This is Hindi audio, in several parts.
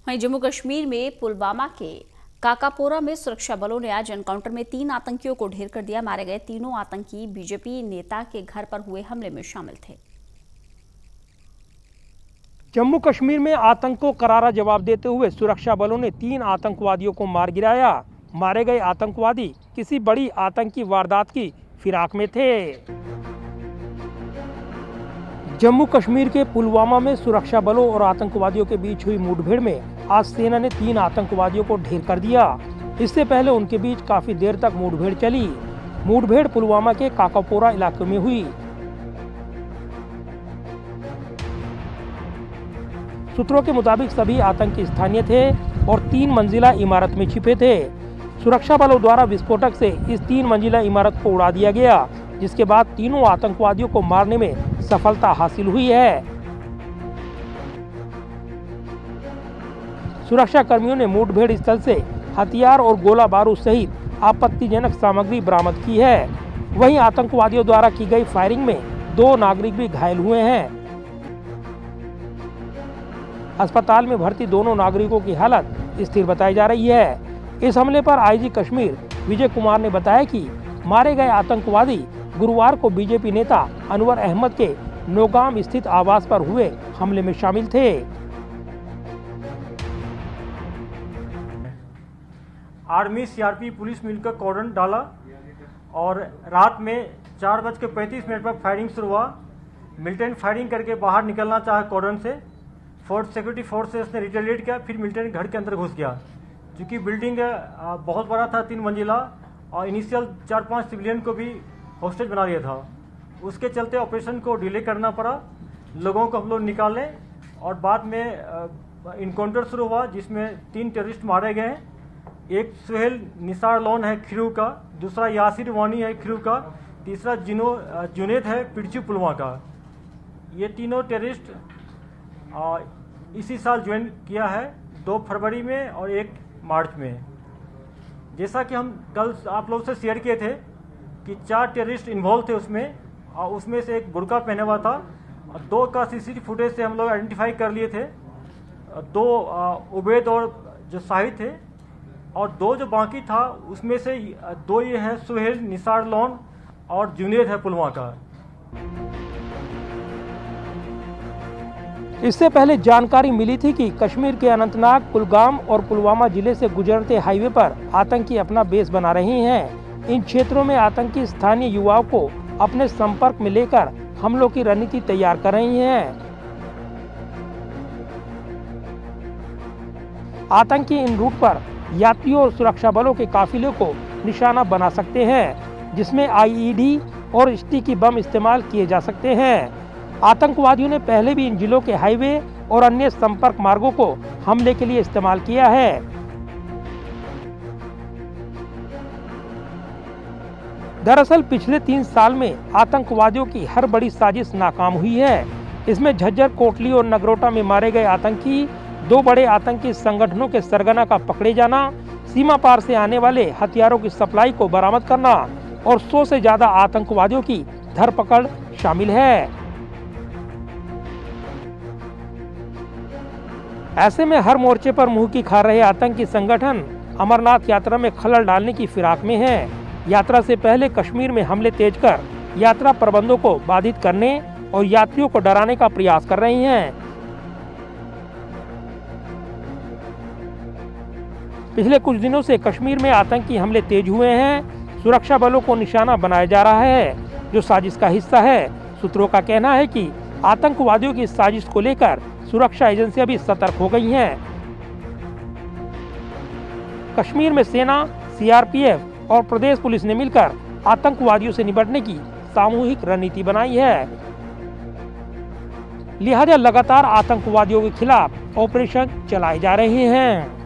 वहीं जम्मू कश्मीर में पुलवामा के काकापोरा में सुरक्षा बलों ने आज एनकाउंटर में 3 आतंकियों को ढेर कर दिया। मारे गए तीनों आतंकी बीजेपी नेता के घर पर हुए हमले में शामिल थे। जम्मू कश्मीर में आतंक को करारा जवाब देते हुए सुरक्षा बलों ने 3 आतंकवादियों को मार गिराया। मारे गए आतंकवादी किसी बड़ी आतंकी वारदात की फिराक में थे। जम्मू कश्मीर के पुलवामा में सुरक्षा बलों और आतंकवादियों के बीच हुई मुठभेड़ में आज सेना ने 3 आतंकवादियों को ढेर कर दिया। इससे पहले उनके बीच काफी देर तक मुठभेड़ चली। मुठभेड़ पुलवामा के काकापोरा इलाके में हुई। सूत्रों के मुताबिक सभी आतंकी स्थानीय थे और 3 मंजिला इमारत में छिपे थे। सुरक्षा बलों द्वारा विस्फोटक से इस 3 मंजिला इमारत को उड़ा दिया गया, जिसके बाद तीनों आतंकवादियों को मारने में सफलता हासिल हुई है। सुरक्षा कर्मियों ने मुठभेड़ स्थल से हथियार और गोला बारूद सहित आपत्तिजनक सामग्री बरामद की है। वहीं आतंकवादियों द्वारा की गई फायरिंग में 2 नागरिक भी घायल हुए हैं। अस्पताल में भर्ती दोनों नागरिकों की हालत स्थिर बताई जा रही है। इस हमले पर आईजी कश्मीर विजय कुमार ने बताया कि मारे गए आतंकवादी गुरुवार को बीजेपी नेता अनवर अहमद के नौगाम स्थित आवास पर हुए हमले में शामिल थे। आर्मी सीआरपी पुलिस मिलकर कॉर्डन डाला और रात में 4:35 पर फायरिंग शुरू हुआ। मिलिटेंट फायरिंग करके बाहर निकलना चाहा कॉर्डन से। सिक्योरिटी फोर्सेस ने रिटेलिएट किया, फिर मिलिटेंट घर के अंदर घुस गया। क्योंकि बिल्डिंग बहुत बड़ा था, 3 मंजिला, और इनिशियल 4-5 सिविलियन को भी हॉस्टेज बना लिया था। उसके चलते ऑपरेशन को डिले करना पड़ा। लोगों को हम लोग निकाले और बाद में इनकाउंटर शुरू हुआ, जिसमें 3 टेररिस्ट मारे गए। एक सुहेल निसार लोन है खिरू का, दूसरा यासिर वानी है खिरू का, तीसरा जुनेद है पिरचू पुलवा का। ये तीनों टेररिस्ट इसी साल ज्वाइन किया है, 2 फरवरी में और 1 मार्च में। जैसा कि हम कल आप लोग से शेयर किए थे कि 4 टेररिस्ट इन्वॉल्व थे उसमें, और उसमें से एक बुर्का पहने हुआ था। 2 का सीसीटीवी फुटेज से हम लोग आइडेंटिफाई कर लिए थे। 2 उबैद और जो शाहिद थे, और 2 जो बाकी था उसमें से 2 ये हैं सुहेल निसार लोन और जुनेद है पुलवा का। इससे पहले जानकारी मिली थी कि कश्मीर के अनंतनाग, कुलगाम और पुलवामा जिले से गुजरते हाईवे पर आतंकी अपना बेस बना रहे हैं। इन क्षेत्रों में आतंकी स्थानीय युवाओं को अपने संपर्क में लेकर हमलों की रणनीति तैयार कर रही हैं। आतंकी इन रूट पर यात्रियों और सुरक्षा बलों के काफिले को निशाना बना सकते हैं, जिसमें आईईडी और स्टिकी बम इस्तेमाल किए जा सकते हैं। आतंकवादियों ने पहले भी इन जिलों के हाईवे और अन्य संपर्क मार्गों को हमले के लिए इस्तेमाल किया है। दरअसल पिछले 3 साल में आतंकवादियों की हर बड़ी साजिश नाकाम हुई है। इसमें झज्जर, कोटली और नगरोटा में मारे गए आतंकी, 2 बड़े आतंकी संगठनों के सरगना का पकड़े जाना, सीमा पार से आने वाले हथियारों की सप्लाई को बरामद करना और 100 से ज्यादा आतंकवादियों की धरपकड़ शामिल है। ऐसे में हर मोर्चे पर मुंह की खा रहे आतंकी संगठन अमरनाथ यात्रा में खलल डालने की फिराक में है। यात्रा से पहले कश्मीर में हमले तेज कर यात्रा प्रबंधों को बाधित करने और यात्रियों को डराने का प्रयास कर रही हैं। पिछले कुछ दिनों से कश्मीर में आतंकी हमले तेज हुए हैं। सुरक्षा बलों को निशाना बनाया जा रहा है, जो साजिश का हिस्सा है। सूत्रों का कहना है कि आतंकवादियों की साजिश को लेकर सुरक्षा एजेंसियां भी सतर्क हो गई हैं। कश्मीर में सेना, सीआरपीएफ और प्रदेश पुलिस ने मिलकर आतंकवादियों से निपटने की सामूहिक रणनीति बनाई है। लिहाजा लगातार आतंकवादियों के खिलाफ ऑपरेशन चलाए जा रहे हैं।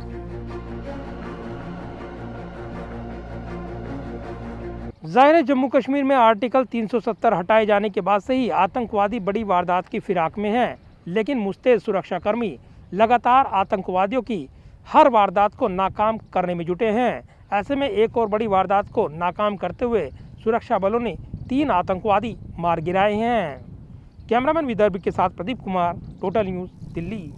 जाहिर है जम्मू कश्मीर में आर्टिकल 370 हटाए जाने के बाद से ही आतंकवादी बड़ी वारदात की फिराक में हैं, लेकिन मुस्तैद सुरक्षाकर्मी लगातार आतंकवादियों की हर वारदात को नाकाम करने में जुटे हैं। ऐसे में एक और बड़ी वारदात को नाकाम करते हुए सुरक्षा बलों ने 3 आतंकवादी मार गिराए हैं। कैमरामैन विदर्भ के साथ प्रदीप कुमार, टोटल न्यूज़, दिल्ली।